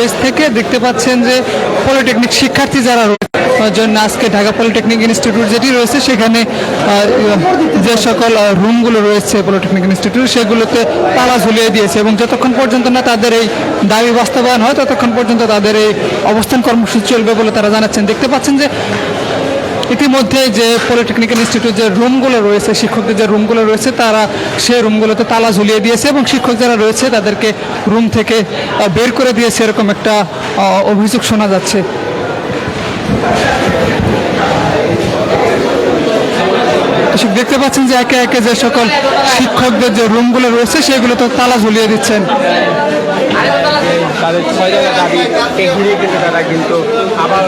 Page থেকে দেখতে পাচ্ছেন যে পলিটেকনিক শিক্ষার্থী যারা জন্য আজকে ঢাকা পলিটেকনিক ইনস্টিটিউট যেটি রয়েছে সেখানে যে সকল রুমগুলো রয়েছে পলিটেকনিক ইনস্টিটিউট সেগুলোতে তালা ঝুলিয়ে দিয়েছে এবং যতক্ষণ পর্যন্ত না তাদের এই দাবি বাস্তবায়ন হয় ততক্ষণ পর্যন্ত তাদের এই অবস্থান কর্মসূচি চলবে বলে তারা জানাচ্ছেন। দেখতে পাচ্ছেন যে ইতিমধ্যে যে পলিটেকনিক ইনস্টিটিউট যে রুমগুলো রয়েছে শিক্ষকদের যে রুমগুলো রয়েছে তারা সেই রুমগুলোতে তালা ঝুলিয়ে দিয়েছে এবং শিক্ষক যারা রয়েছে তাদেরকে রুম থেকে বের করে দিয়েছে এরকম একটা অভিযোগ শোনা যাচ্ছে। দেখতে পাচ্ছেন যে একে একে যে সকল শিক্ষকদের যে রুমগুলো রয়েছে সেগুলো তো তালা ঝুলিয়ে দিচ্ছেন। তাদের 6 দফা দাবিকে ঘিরে কিন্তু তারা কিন্তু আবার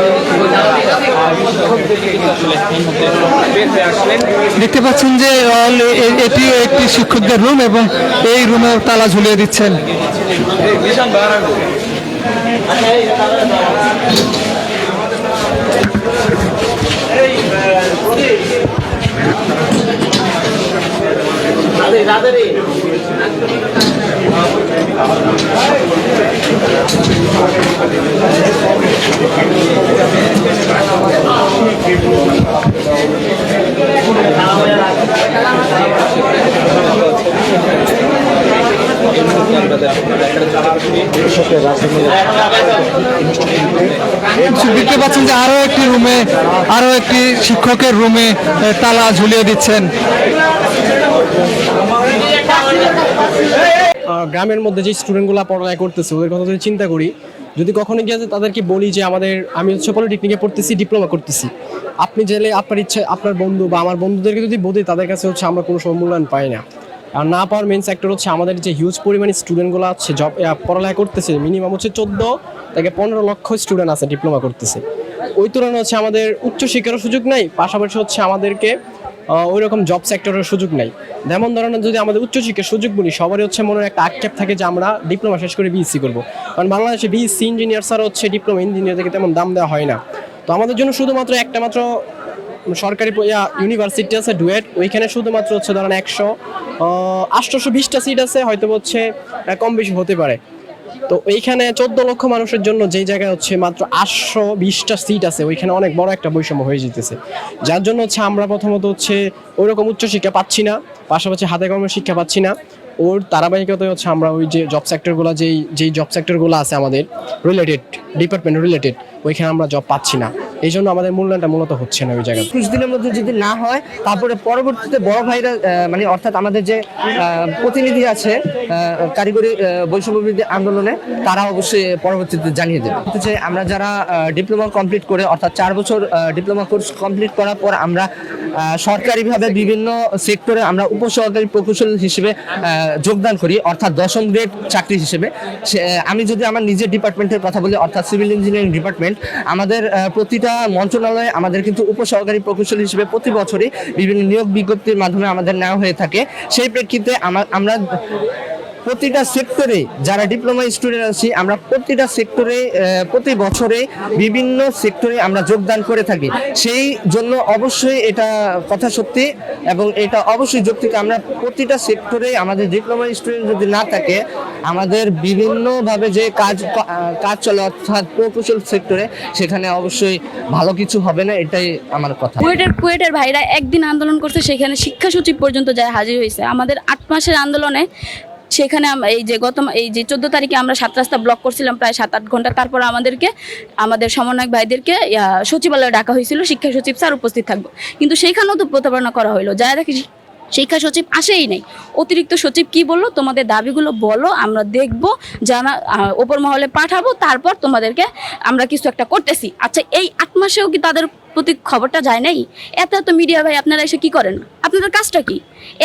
দেখতে পাচ্ছেন যে এটিও একটি শিক্ষকদের রুম এবং এই রুমে তালা ঝুলিয়ে দিচ্ছেন। দেখতে পাচ্ছেন যে আরো একটি শিক্ষকের রুমে তালা ঝুলিয়ে দিচ্ছেন। গ্রামের মধ্যে যে স্টুডেন্টগুলো পড়ালেখা করতেছে ওদের কথা যদি চিন্তা করি, যদি কখনো গিয়ে তাদেরকে বলি যে আমি হচ্ছে পলিটেকনিকে পড়তেছি, ডিপ্লোমা করতেছি, আপনি চাইলে আপনার ইচ্ছে আপনার বন্ধু বা আমার বন্ধুদেরকে যদি বলি তাদের কাছে হচ্ছে আমরা কোনো সময় মূল্যায়ন পাই না। আর না পাওয়ার মেন সেক্টর হচ্ছে আমাদের যে হিউজ পরিমাণে স্টুডেন্টগুলো আছে পড়ালেখা করতেছে, মিনিমাম হচ্ছে 14 থেকে 15 লক্ষ স্টুডেন্ট আছে ডিপ্লোমা করতেছে। ওই তুলনায় হচ্ছে আমাদের উচ্চশিক্ষারও সুযোগ নাই, পাশাপাশি হচ্ছে আমাদেরকে ওই রকম জব সেক্টরের সুযোগ নাই। যেমন ধরনের যদি আমাদের উচ্চশিক্ষার সুযোগ বলি, সবারই হচ্ছে মনে একটা আক্ষেপ থাকে যে আমরা ডিপ্লোমা শেষ করে বিএসসি করবো, কারণ বাংলাদেশে বিএসসি ইঞ্জিনিয়ার ছাড়া হচ্ছে ডিপ্লোমা ইঞ্জিনিয়ারদেরকে তেমন দাম দেওয়া হয় না। তো আমাদের জন্য শুধুমাত্র একটা মাত্র সরকারি ইউনিভার্সিটি আছে ডুয়েট, ওইখানে শুধুমাত্র হচ্ছে ধরেন 820টা সিট আছে, হয়তো হচ্ছে কম বেশি হতে পারে। তো এইখানে 14 লক্ষ মানুষের জন্য যেই জায়গায় হচ্ছে মাত্র 820টা সিট আছে, ওইখানে অনেক বড় একটা বৈষম্য হয়ে যেতেছে, যার জন্য হচ্ছে আমরা প্রথমত হচ্ছে ওইরকম উচ্চশিক্ষা পাচ্ছি না, পাশাপাশি হাতে কর্মের শিক্ষা পাচ্ছি না। ওর ধারাবাহিকতায় হচ্ছে আমরা ওই যে জব সেক্টরগুলো যেই জব সেক্টরগুলো আছে আমাদের ডিপার্টমেন্ট রিলেটেড, ওইখানে আমরা জব পাচ্ছি না। এই জন্য আমাদের মূল্যায়নটা মূলত হচ্ছে না ওই জায়গায়। 20 দিনের মধ্যে যদি না হয় তারপরে পরবর্তীতে বড় ভাইরা মানে অর্থাৎ আমাদের যে প্রতিনিধি আছে কারিগরি বৈষম্য বিরোধী আন্দোলনে, তারা অবশ্যই পরবর্তীতে জানিয়ে দেবে যে আমরা যারা ডিপ্লোমা কমপ্লিট করে অর্থাৎ 4 বছর ডিপ্লোমা কোর্স কমপ্লিট করার পর আমরা সরকারিভাবে বিভিন্ন সেক্টরে আমরা উপসহকারী প্রকৌশলী হিসেবে যোগদান করি, অর্থাৎ 10ম গ্রেড চাকরি হিসেবে। আমি যদি আমার নিজের ডিপার্টমেন্টের কথা বলি, অর্থাৎ সিভিল ইঞ্জিনিয়ারিং ডিপার্টমেন্ট, আমাদের প্রতিটা মন্ত্রণালয়ে আমাদের কিন্তু উপসহকারী প্রকৌশলী হিসেবে প্রতি বছরই বিভিন্ন নিয়োগ বিজ্ঞপ্তির মাধ্যমে আমাদের নেওয়া হয়ে থাকে। সেই প্রেক্ষিতে আমরা প্রতিটা সেক্টরে যারা ডিপ্লোমা স্টুডেন্ট আছি, আমরা প্রতিটা সেক্টরে প্রতি বছরে বিভিন্ন সেক্টরে আমরা যোগদান করে থাকি। সেই জন্য অবশ্যই এটা কথা সত্যি এবং এটা অবশ্যই যৌক্তিক। আমরা প্রতিটা সেক্টরে আমাদের ডিপ্লোমা স্টুডেন্ট যদি না থাকে, আমাদের বিভিন্নভাবে যে কাজ চলে অর্থাৎ প্রকৌশল সেক্টরে, সেখানে অবশ্যই ভালো কিছু হবে না, এটাই আমার কথা। কুয়েটের ভাইরা একদিন আন্দোলন করছে, সেখানে শিক্ষা সচিব পর্যন্ত যায় হাজির হয়েছে। আমাদের 8 মাসের আন্দোলনে সেখানে এই যে 14 তারিখে আমরা 7 রাস্তা ব্লক করছিলাম প্রায় 7-8 ঘন্টা। তারপর আমাদের সমন্বয়ক ভাইদেরকে সচিবালয়ে ডাকা হয়েছিল, শিক্ষা সচিব স্যার উপস্থিত থাকবো, কিন্তু সেইখানেও তো প্রতারণা করা হলো। যারা দেখি শিক্ষা সচিব আসেই নাই। অতিরিক্ত সচিব কি বললো, তোমাদের দাবিগুলো বলো, আমরা দেখবো, জানা ওপর মহলে পাঠাবো, তারপর তোমাদেরকে আমরা কিছু একটা করতেছি। আচ্ছা, এই 8 মাসেও কি তাদের প্রতি খবরটা যায় নাই? এত মিডিয়া ভাই আপনারা এসে কি করেন? আপনাদের কাজটা কি?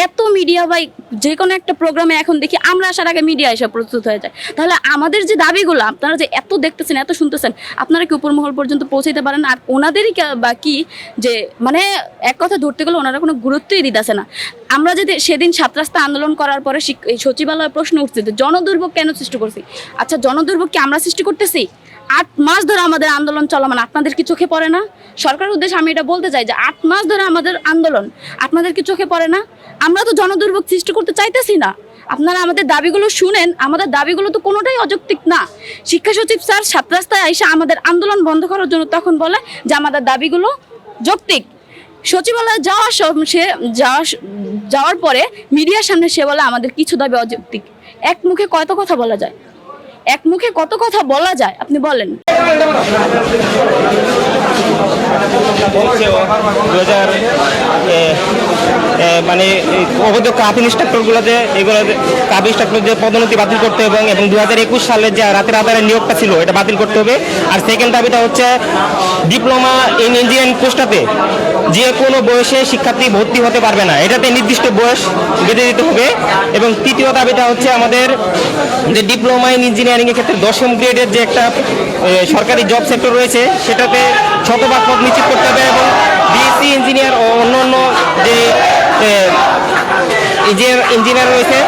এত মিডিয়া ভাই, যে কোনো একটা প্রোগ্রামে এখন দেখি আমরা আসার আগে মিডিয়া এসে প্রস্তুত হয়ে যায়। তাহলে আমাদের যে দাবিগুলো আপনারা যে এত দেখতেছেন, এত শুনতেছেন, আপনারা কি উপর মহল পর্যন্ত পৌঁছাইতে পারেন? আর ওনাদেরই বা কি যে মানে এক কথা ধরতে গেলে ওনারা কোনো গুরুত্বই দিতেছে না। আমরা যদি সেদিন 7 রাস্তা আন্দোলন করার পরে সচিবালয়ে প্রশ্ন উঠছে যে জনদুর্ভোগ কেন সৃষ্টি করছি। আচ্ছা, জনদুর্ভোগ কি আমরা সৃষ্টি করতেছি? 8 মাস ধরে আমাদের আন্দোলন চলমান, আপনাদের কি চোখে পড়ে না? সরকারের উদ্দেশ্যে আমি এটা বলতে চাই যে 8 মাস ধরে আমাদের আন্দোলন, আপনাদের কি চোখে পড়ে না? আমরা তো জনদুর্ভোগ সৃষ্টি করতে চাইতেছি না, আপনারা আমাদের দাবিগুলো শুনেন, আমাদের দাবিগুলো তো কোনোটাই অযৌক্তিক না। শিক্ষা সচিব স্যার 7 রাস্তায় এসে আমাদের আন্দোলন বন্ধ করার জন্য তখন বলে যে আমাদের দাবিগুলো যৌক্তিক। সচিবালয়ে যাওয়ার পরে মিডিয়ার সামনে সে বলে আমাদের কিছু দাবি অযৌক্তিক। এক মুখে কত কথা বলা যায়, এক মুখে কত কথা বলা যায় আপনি বলেন। 2000 মানে অবৈধ কাপ ইনস্ট্রাক্টরগুলোতে কাপ ইনস্ট্রাক্টরদের পদোন্নতি বাতিল করতে হবে এবং 2021 সালে যে রাতের আধারের নিয়োগটা ছিল এটা বাতিল করতে হবে। আর সেকেন্ড দাবিটা হচ্ছে ডিপ্লোমা ইন ইঞ্জিনিয়ারিং কোর্সটাতে যে কোনো বয়সে শিক্ষার্থী ভর্তি হতে পারবে না, এটাতে নির্দিষ্ট বয়স বেঁধে দিতে হবে। এবং তৃতীয় দাবিটা হচ্ছে আমাদের যে ডিপ্লোমা ইন ইঞ্জিনিয়ারিং এর ক্ষেত্রে 10ম গ্রেডের যে একটা সরকারি জব সেক্টর রয়েছে সেটাতে শতভাগ পদ নিশ্চিত করতে হবে এবং বিএসসি ইঞ্জিনিয়ার ও অন্যান্য যে ইঞ্জিনিয়ার রয়েছে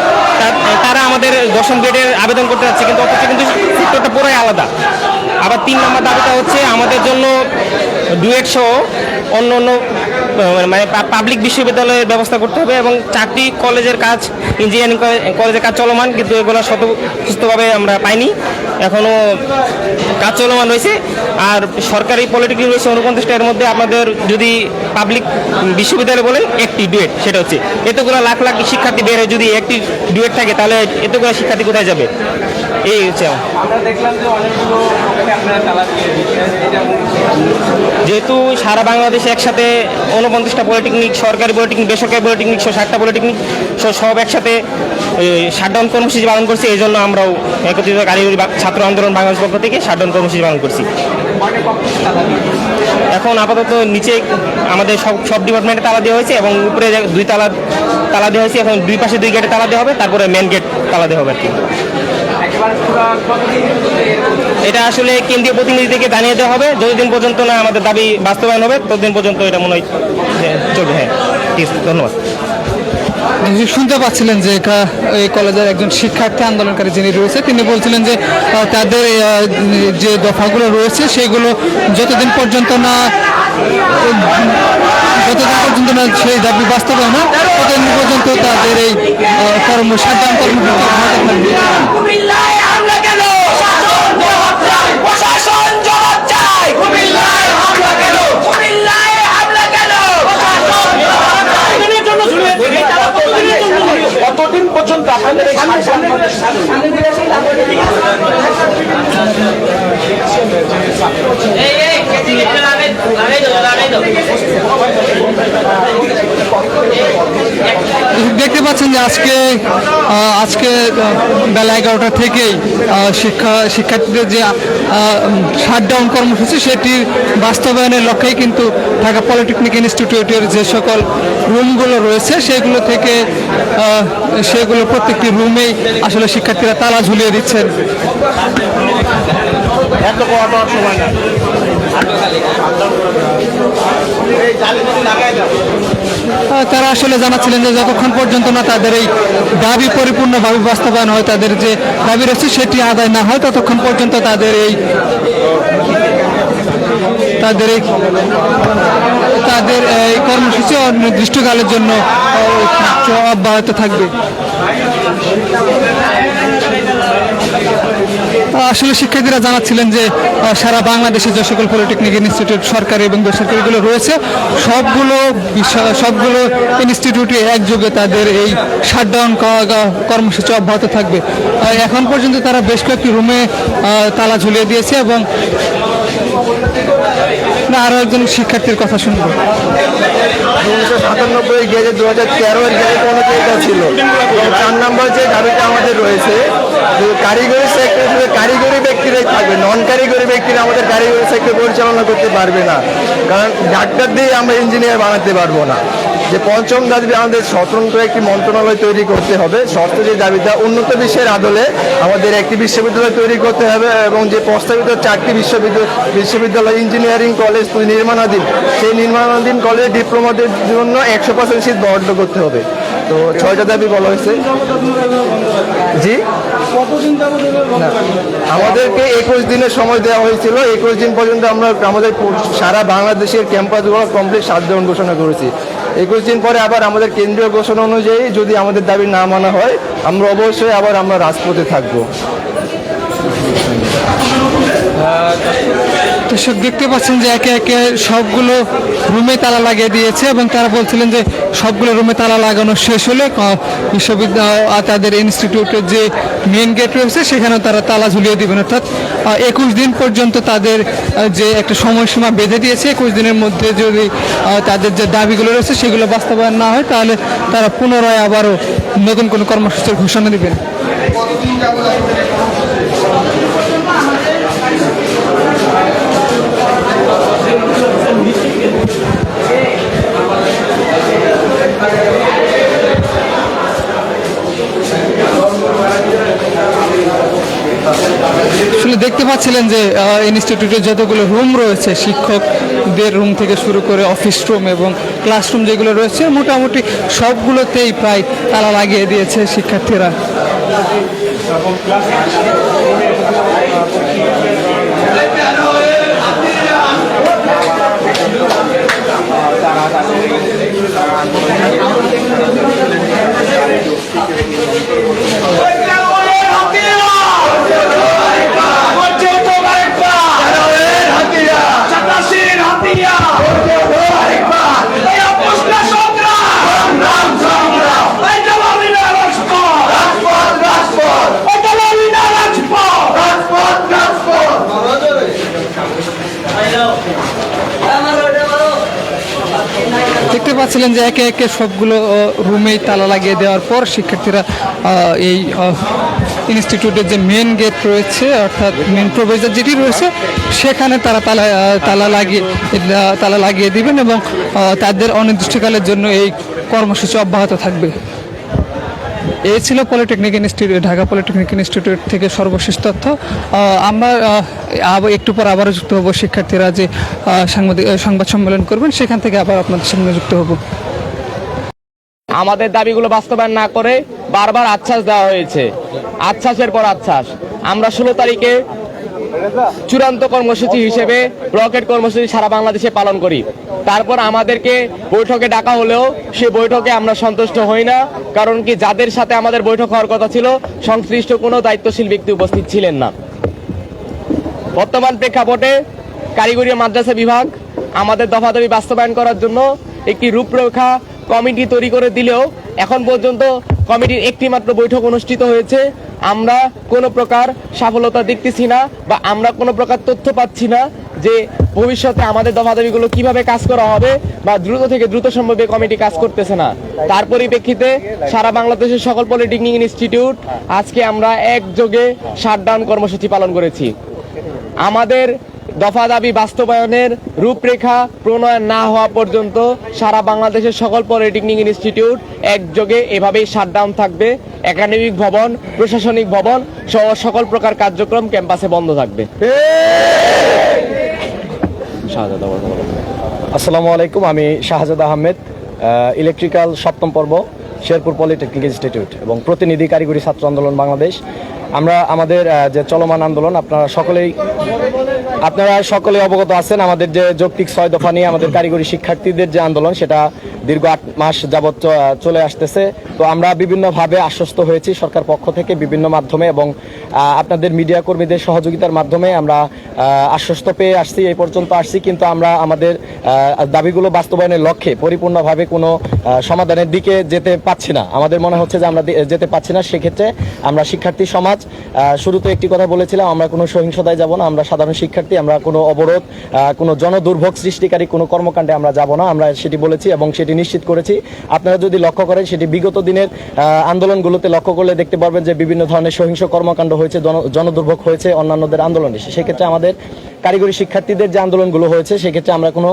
তারা আমাদের 10ম গ্রেডের আবেদন করতে যাচ্ছে, কিন্তু অথচ কিন্তু সেক্টরটা পুরোই আলাদা। আবার 3 নম্বর দাবিটা হচ্ছে আমাদের জন্য ডুয়েট সহ অন্য অন্য মানে পাবলিক বিশ্ববিদ্যালয়ের ব্যবস্থা করতে হবে এবং চাকরি কলেজের কাজ, ইঞ্জিনিয়ারিং কলেজের কাজ চলমান, কিন্তু এগুলো সুস্থভাবে আমরা পাইনি, এখনও কাজ চলমান রয়েছে। আর সরকারি পলিটেকনিক রয়েছে 49টা, এর মধ্যে আপনাদের যদি পাবলিক বিশ্ববিদ্যালয় বলেন একটি ডুয়েট, সেটা হচ্ছে এতগুলো লাখ লাখ শিক্ষার্থী বের হয়ে যদি একটি ডুয়েট থাকে তাহলে এতগুলো শিক্ষার্থী কোথায় যাবে? এই হচ্ছে যেহেতু সারা বাংলাদেশে একসাথে 49টা পলিটেকনিক, সরকারি পলিটেকনিক, বেসরকারি পলিটেকনিক সহ 7টা পলিটেকনিক সব একসাথে শাটডাউন কর্মসূচি পালন করছি, এই জন্য আমরাও একত্রিত কারিগরি ছাত্র আন্দোলন বাংলাদেশ পক্ষ থেকে শাটডাউন কর্মসূচি পালন করছি। এখন আপাতত নিচে আমাদের সব ডিপার্টমেন্টে তালা দেওয়া হয়েছে এবং উপরে 2 তালা দেওয়া হয়েছে। এখন 2 পাশে 2 গেটে তালা দেওয়া হবে, তারপরে মেন গেট তালা দেওয়া হবে আর কি। এটা আসলে কেন্দ্রীয় প্রতিনিধিকে জানিয়ে দেওয়া হবে, যতদিন পর্যন্ত না আমাদের দাবি বাস্তবায়ন হবে ততদিন পর্যন্ত এটা মনে হয় চলবে। হ্যাঁ, ঠিক আছে, ধন্যবাদ। শুনতে পাচ্ছিলেন যে এই কলেজের একজন শিক্ষার্থী আন্দোলনকারী যিনি রয়েছে তিনি বলছিলেন যে তাদের যে দফাগুলো রয়েছে সেগুলো যতদিন পর্যন্ত না সেই দাবি বাস্তবায়ন হয় ততদিন পর্যন্ত তাদের এই শাটডাউন কর্মসূচি কতদিন পর্যন্ত আপনাদের দেখতে পাচ্ছেন যে আজকে বেলা 11টা থেকেই শিক্ষার্থীদের যে শাটডাউন কর্মসূচি সেটির বাস্তবায়নের লক্ষ্যেই কিন্তু ঢাকা পলিটেকনিক ইনস্টিটিউটের যে সকল রুমগুলো রয়েছে সেগুলো প্রত্যেকটি রুমেই আসলে শিক্ষার্থীরা তালা ঝুলিয়ে দিচ্ছেন। তারা আসলে জানাচ্ছিলেন যে যতক্ষণ পর্যন্ত না তাদের এই দাবি পরিপূর্ণভাবে বাস্তবায়ন হয়, তাদের যে দাবি রয়েছে সেটি আদায় না হয় ততক্ষণ পর্যন্ত তাদের এই কর্মসূচি অনির্দিষ্টকালের জন্য অব্যাহত থাকবে। আসলে শিক্ষার্থীরা জানাচ্ছিলেন যে সারা বাংলাদেশে যে সকল পলিটেকনিক ইনস্টিটিউট সরকারি এবং বেসরকারিগুলো রয়েছে সবগুলো ইনস্টিটিউটে একযোগে তাদের এই শাটডাউন কর্মসূচি অব্যাহত থাকবে। এখন পর্যন্ত তারা বেশ কয়েকটি রুমে তালা ঝুলিয়ে দিয়েছে এবং আরো একজন শিক্ষার্থীর কথা শুনবো। 1997 গেজে 2013 গেজে কোনো জায়গা ছিল। 4 নম্বর যে দাবিটা আমাদের রয়েছে, কারিগরি সেক্টর কারিগরি ব্যক্তিরাই থাকবে, নন কারিগরি ব্যক্তিরা আমাদের কারিগরি সেক্টর পরিচালনা করতে পারবে না, কারণ ডাক্তার দিয়ে আমরা ইঞ্জিনিয়ার বানাতে পারবো না। যে 5ম দাবি আমাদের স্বতন্ত্র একটি মন্ত্রণালয় তৈরি করতে হবে। ষষ্ঠ যে দাবিটা উন্নত বিশ্বের আদলে আমাদের একটি বিশ্ববিদ্যালয় তৈরি করতে হবে এবং যে প্রস্তাবিত 4টি বিশ্ববিদ্যালয় ইঞ্জিনিয়ারিং কলেজ নির্মাণাধীন, সেই নির্মাণাধীন কলেজ ডিপ্লোমাদের জন্য 100% সিট বরাদ্দ করতে হবে। তো 6টা দাবি বলা হয়েছে। জি, আমাদেরকে 21 দিনের সময় দেওয়া হয়েছিল। 21 দিন পর্যন্ত আমরা আমাদের সারা বাংলাদেশের ক্যাম্পাসগুলো কমপ্লিট শাটডাউন ঘোষণা করেছি। 21 দিন পরে আবার আমাদের কেন্দ্রীয় ঘোষণা অনুযায়ী যদি আমাদের দাবি না মানা হয় আমরা অবশ্যই আবার আমরা রাজপথে থাকবো। দর্শক দেখতে পাচ্ছেন যে একে একে সবগুলো রুমে তালা লাগিয়ে দিয়েছে এবং তারা বলছিলেন যে সবগুলো রুমে তালা লাগানো শেষ হলে বিশ্ববিদ্যালয় তাদের ইনস্টিটিউটের যে মেন গেট রয়েছে সেখানেও তারা তালা ঝুলিয়ে দিবেন, অর্থাৎ 21 দিন পর্যন্ত তাদের যে একটা সময়সীমা বেঁধে দিয়েছে। 21 দিনের মধ্যে যদি তাদের যে দাবিগুলো রয়েছে সেগুলো বাস্তবায়ন না হয় তাহলে তারা পুনরায় আবারও নতুন কোনো কর্মসূচির ঘোষণা দিবেন। আসলে দেখতে পাচ্ছিলেন যে ইনস্টিটিউটের যতগুলো রুম রয়েছে, শিক্ষকদের রুম থেকে শুরু করে অফিস রুম এবং ক্লাসরুম যেগুলো রয়েছে মোটামুটি সবগুলোতেই প্রায় তালা লাগিয়ে দিয়েছে শিক্ষার্থীরা। দেখতে পাচ্ছিলেন যে একে একে সবগুলো রুমেই তালা লাগিয়ে দেওয়ার পর শিক্ষার্থীরা এই ইনস্টিটিউটের যে মেন গেট রয়েছে অর্থাৎ মেন প্রবেশদ্বার যেটি রয়েছে সেখানে তারা তালা লাগিয়ে দিবেন এবং তাদের অনির্দিষ্টকালের জন্য এই কর্মসূচি অব্যাহত থাকবে। এই ছিল polytechnic institute, Dhaka polytechnic institute থেকে সর্বশেষ তথ্য। আমরা একটু পর আবারও যুক্ত হব, শিক্ষার্থীরা যে সংবাদ সম্মেলন করবেন সেখান থেকে আবার আপনাদের সামনে যুক্ত হব। আমাদের দাবিগুলো বাস্তবায়ন না করে বারবার আশ্বাস দেওয়া হয়েছে, আশ্বাসের পর আশ্বাস। আমরা 16 তারিখে চূড়ান্ত কর্মসূচি হিসেবে ব্লকেট কর্মসূচি সারা বাংলাদেশে পালন করি। তারপর আমাদেরকে বৈঠকে ডাকা হলেও সে বৈঠকে আমরা সন্তুষ্ট হই না, কারণ কি যাদের সাথে আমাদের বৈঠক হওয়ার কথা ছিল সংশ্লিষ্ট কোনো দায়িত্বশীল ব্যক্তি উপস্থিত ছিলেন না। বর্তমান প্রেক্ষাপটে কারিগরি মাদ্রাসা বিভাগ আমাদের দফা দাবি বাস্তবায়ন করার জন্য একটি রূপরেখা কমিটি তৈরি করে দিলেও এখন পর্যন্ত কমিটির একটি মাত্র বৈঠক অনুষ্ঠিত হয়েছে। আমরা কোনো প্রকার সফলতা দেখতেছি না বা আমরা কোনো প্রকার তথ্য পাচ্ছি না যে ভবিষ্যতে আমাদের দফা দাবিগুলো কিভাবে কাজ করা হবে বা দ্রুত থেকে দ্রুত সম্ভবে কমিটি কাজ করতেছে না। তার পরিপ্রেক্ষিতে সারা বাংলাদেশের সকল পলিটেকনিক ইনস্টিটিউট আজকে আমরা একযোগে শাটডাউন কর্মসূচি পালন করেছি। আমাদের দফা দাবি বাস্তবায়নের রূপরেখা প্রণয়ন না হওয়া পর্যন্ত সারা বাংলাদেশের সকল পলিটেকনিক ইনস্টিটিউট একযোগে এভাবেই শাটডাউন থাকবে। একাডেমিক ভবন, প্রশাসনিক ভবন সহ সকল প্রকার কার্যক্রম ক্যাম্পাসে বন্ধ থাকবে। আসসালামু আলাইকুম, আমি শাহজাদ আহমেদ, ইলেকট্রিক্যাল 7ম পর্ব, শেরপুর পলিটেকনিক ইনস্টিটিউট এবং প্রতিনিধি কারিগরি ছাত্র আন্দোলন বাংলাদেশ। আমরা আমাদের যে চলমান আন্দোলন আপনারা সকলেই অবগত আছেন। আমাদের যে যৌক্তিক 6 দফা নিয়ে আমাদের কারিগরি শিক্ষার্থীদের যে আন্দোলন সেটা দীর্ঘ 8 মাস যাবৎ চলে আসতেছে। তো আমরা বিভিন্নভাবে আশ্বস্ত হয়েছি সরকার পক্ষ থেকে বিভিন্ন মাধ্যমে এবং আপনাদের মিডিয়া কর্মীদের সহযোগিতার মাধ্যমে আমরা আশ্বস্ত পেয়ে আসছি, এই পর্যন্ত আসছি। কিন্তু আমরা আমাদের দাবিগুলো বাস্তবায়নের লক্ষ্যে পরিপূর্ণভাবে কোনো সমাধানের দিকে যেতে পাচ্ছি না। আমাদের মনে হচ্ছে যে আমরা যেতে পাচ্ছি না। সেক্ষেত্রে আমরা শিক্ষার্থী সমাজ শুরুতে একটি কথা বলেছিলাম, আমরা কোনো সহিংসতায় যাব না, আমরা সাধারণ শিক্ষার্থী, আমরা কোনো অবরোধ, কোনো জনদুর্ভোগ সৃষ্টিকারী কোনো কর্মকাণ্ডে আমরা যাব না। আমরা সেটি বলেছি এবং সেটি নিশ্চিত করেছি। আপনারা যদি লক্ষ্য করেন সেটি বিগত দিনের আন্দোলনগুলোতে লক্ষ্য করলে দেখতে পারবেন যে বিভিন্ন ধরনের সহিংস কর্মকাণ্ড হয়েছে, জনদুর্ভোগ হয়েছে অন্যান্যদের আন্দোলনে। সেক্ষেত্রে আমাদের কারিগরি শিক্ষার্থীদের যে আন্দোলনগুলো হয়েছে সেক্ষেত্রে আমরা কোনো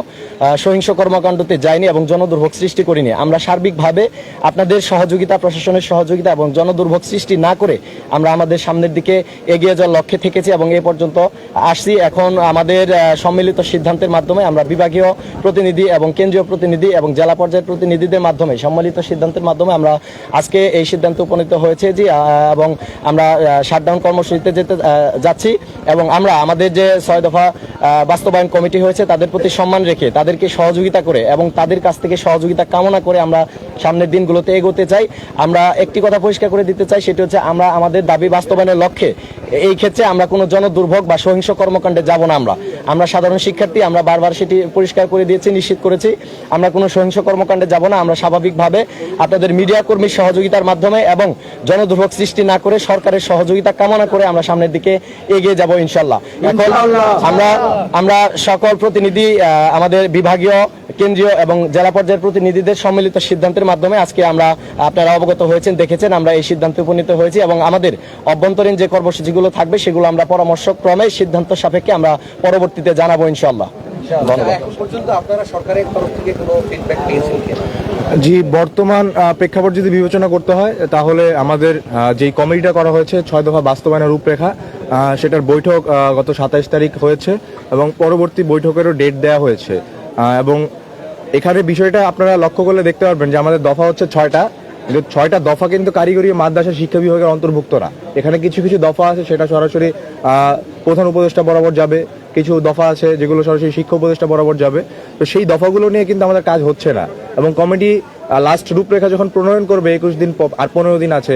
সহিংস কর্মকাণ্ডতে যাইনি এবং জনদুর্ভোগ সৃষ্টি করিনি। আমরা সার্বিকভাবে আপনাদের সহযোগিতা, প্রশাসনের সহযোগিতা এবং জনদুর্ভোগ সৃষ্টি না করে আমরা আমাদের সামনের দিকে এগিয়ে যাওয়ার লক্ষ্যে থেকেছি এবং এ পর্যন্ত আসছি। এখন আমাদের সম্মিলিত সিদ্ধান্তের মাধ্যমে আমরা বিভাগীয় প্রতিনিধি এবং কেন্দ্রীয় প্রতিনিধি এবং জেলা পর্যায়ের প্রতিনিধিদের মাধ্যমে সম্মিলিত সিদ্ধান্তের মাধ্যমে আমরা আজকে এই সিদ্ধান্তে উপনীত হয়েছে যে এবং আমরা শাটডাউন কর্মসূচিতে যেতে যাচ্ছি এবং আমরা আমাদের যে 6 দফা বাস্তবায়ন কমিটি হয়েছে তাদের প্রতি সম্মান রেখে তাদেরকে সহযোগিতা করে এবং তাদের কাছ থেকে সহযোগিতা কামনা করে আমরা সামনের দিনগুলোতে এগোতে চাই। আমরা একটি কথা পরিষ্কার করে দিতে চাই, সেটি হচ্ছে আমরা আমাদের দাবি বাস্তবায়নের লক্ষ্যে এই ক্ষেত্রে আমরা কোনো জনদুর্ভোগ বা সহিংস কর্মকাণ্ডে যাব না। আমরা সাধারণ শিক্ষার্থী, আমরা বারবার সেটি পরিষ্কার করে দিয়েছি, নিশ্চিত করেছি আমরা কোনো সহিংস কর্মকাণ্ডে যাব না। আমরা স্বাভাবিকভাবে আপনাদের মিডিয়া কর্মীর সহযোগিতার মাধ্যমে এবং জনদুর্ভোগ সৃষ্টি না করে সরকারের সহযোগিতা কামনা করে আমরা সামনের দিকে এগিয়ে যাব ইনশাল্লাহ। এখন আমরা সকল প্রতিনিধি, আমাদের বিভাগীয়, কেন্দ্রীয় এবং জেলা পর্যায়ের প্রতিনিধিদের সম্মিলিত সিদ্ধান্তের মাধ্যমে আজকে আমরা আপনারা অবগত হয়েছেন, দেখেছেন, আমরা এই সিদ্ধান্তে উপনীত হয়েছি এবং আমাদের অভ্যন্তরীণ যে কর্মসূচিগুলো থাকবে সেগুলো আমরা পরামর্শক্রমে সিদ্ধান্ত সাপেক্ষে আমরা পরবর্তীতে জানাবো ইনশাআল্লাহ। জি, বর্তমান প্রেক্ষাপট যদি বিবেচনা করতে হয় তাহলে আমাদের যেই কমিটিটা করা হয়েছে 6 দফা বাস্তবায়নের রূপরেখা, সেটার বৈঠক গত 27 তারিখ হয়েছে এবং পরবর্তী বৈঠকেরও ডেট দেওয়া হয়েছে। এবং এখানে বিষয়টা আপনারা লক্ষ্য করলে দেখতে পারবেন যে আমাদের দফা হচ্ছে 6টা, কিন্তু 6টা দফা কিন্তু কারিগরি মাদ্রাসা শিক্ষা বিভাগের অন্তর্ভুক্ত না। এখানে কিছু কিছু দফা আছে সেটা সরাসরি প্রধান উপদেষ্টা বরাবর যাবে, কিছু দফা আছে যেগুলো সরাসরি শিক্ষা উপদেষ্টা বরাবর যাবে। তো সেই দফাগুলো নিয়ে কিন্তু আমাদের কাজ হচ্ছে না এবং কমিটি লাস্ট রূপরেখা যখন প্রণয়ন করবে 21 দিন আর 15 দিন আছে,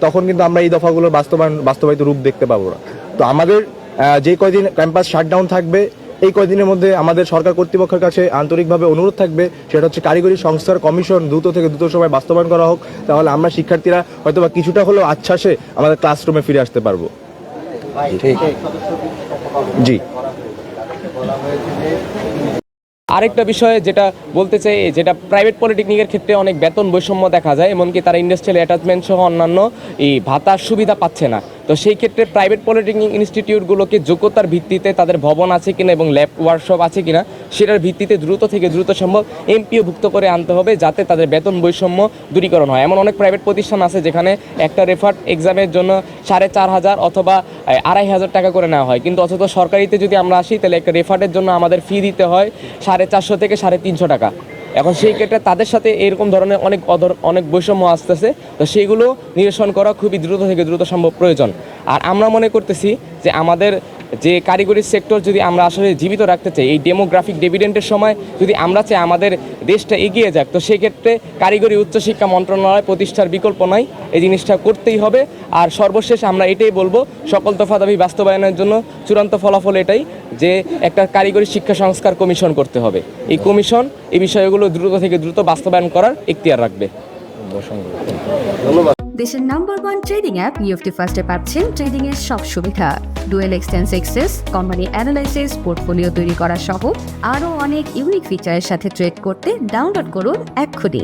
তখন কিন্তু আমরা এই দফাগুলোর বাস্তবায়িত রূপ দেখতে পাবো না। তো আমাদের যে কয়দিন ক্যাম্পাস শাটডাউন থাকবে এই কয়দিনের মধ্যে আমাদের সরকার কর্তৃপক্ষের কাছে আন্তরিকভাবে অনুরোধ থাকবে, সেটা হচ্ছে কারিগরি সংস্কার কমিশন দ্রুত থেকে দ্রুত সময় বাস্তবায়ন করা হোক, তাহলে আমরা শিক্ষার্থীরা হয়তোবা কিছুটা হলেও আচ্ছ্বাসে আমাদের ক্লাসরুমে ফিরে আসতে পারবো। জি, আরেকটা বিষয় যেটা বলতে চাই, যেটা প্রাইভেট পলিটেকনিকের ক্ষেত্রে অনেক বেতন বৈষম্য দেখা যায়, এমনকি তারা ইন্ডাস্ট্রিয়াল অ্যাটাচমেন্ট সহ অন্যান্য এই ভাতার সুবিধা পাচ্ছে না। তো সেই ক্ষেত্রে প্রাইভেট পলিটেকনিক ইনস্টিটিউটগুলোকে যোগ্যতার ভিত্তিতে তাদের ভবন আছে কিনা এবং ল্যাব ওয়ার্কশপ আছে কিনা সেটার ভিত্তিতে দ্রুত থেকে দ্রুত সম্ভব এমপিও ভুক্ত করে আনতে হবে, যাতে তাদের বেতন বৈষম্য দূরীকরণ হয়। এমন অনেক প্রাইভেট প্রতিষ্ঠান আছে যেখানে একটা রেফার্ড এক্সামের জন্য 4,500 অথবা 2,500 টাকা করে নেওয়া হয়, কিন্তু অথচ সরকারিতে যদি আমরা আসি তাহলে একটা রেফার্ডের জন্য আমাদের ফি দিতে হয় 450 থেকে 350 টাকা। এখন সেই ক্ষেত্রে তাদের সাথে এরকম ধরনের অনেক বৈষম্য আসতেছে, তো সেইগুলো নিরসন করা খুবই দ্রুত থেকে দ্রুত সম্ভব প্রয়োজন। আর আমরা মনে করতেছি যে আমাদের যে কারিগরি সেক্টর যদি আমরা আসলে জীবিত রাখতে চাই, এই ডেমোগ্রাফিক ডিভিডেন্ডের সময় যদি আমরা চাই আমাদের দেশটা এগিয়ে যাক, তো সেক্ষেত্রে কারিগরি উচ্চশিক্ষা মন্ত্রণালয় প্রতিষ্ঠার বিকল্প নাই, এই জিনিসটা করতেই হবে। আর সর্বশেষ আমরা এটাই বলবো, সকল দফা দাবি বাস্তবায়নের জন্য চূড়ান্ত ফলাফল এটাই যে একটা কারিগরি শিক্ষা সংস্কার কমিশন করতে হবে। এই কমিশন এই বিষয়গুলো দ্রুত থেকে দ্রুত বাস্তবায়ন করার এখতিয়ার রাখবে। দেশের নাম্বার 1 ট্রেডিং অ্যাপ নিফটি ফার্স্টে পাচ্ছেন ট্রেডিং এর সব সুবিধা, dual এক্সটেন্স access, company analysis, portfolio তৈরি করা সহ আরও অনেক ইউনিক ফিচারের সাথে ট্রেড করতে ডাউনলোড করুন এক্ষুনি।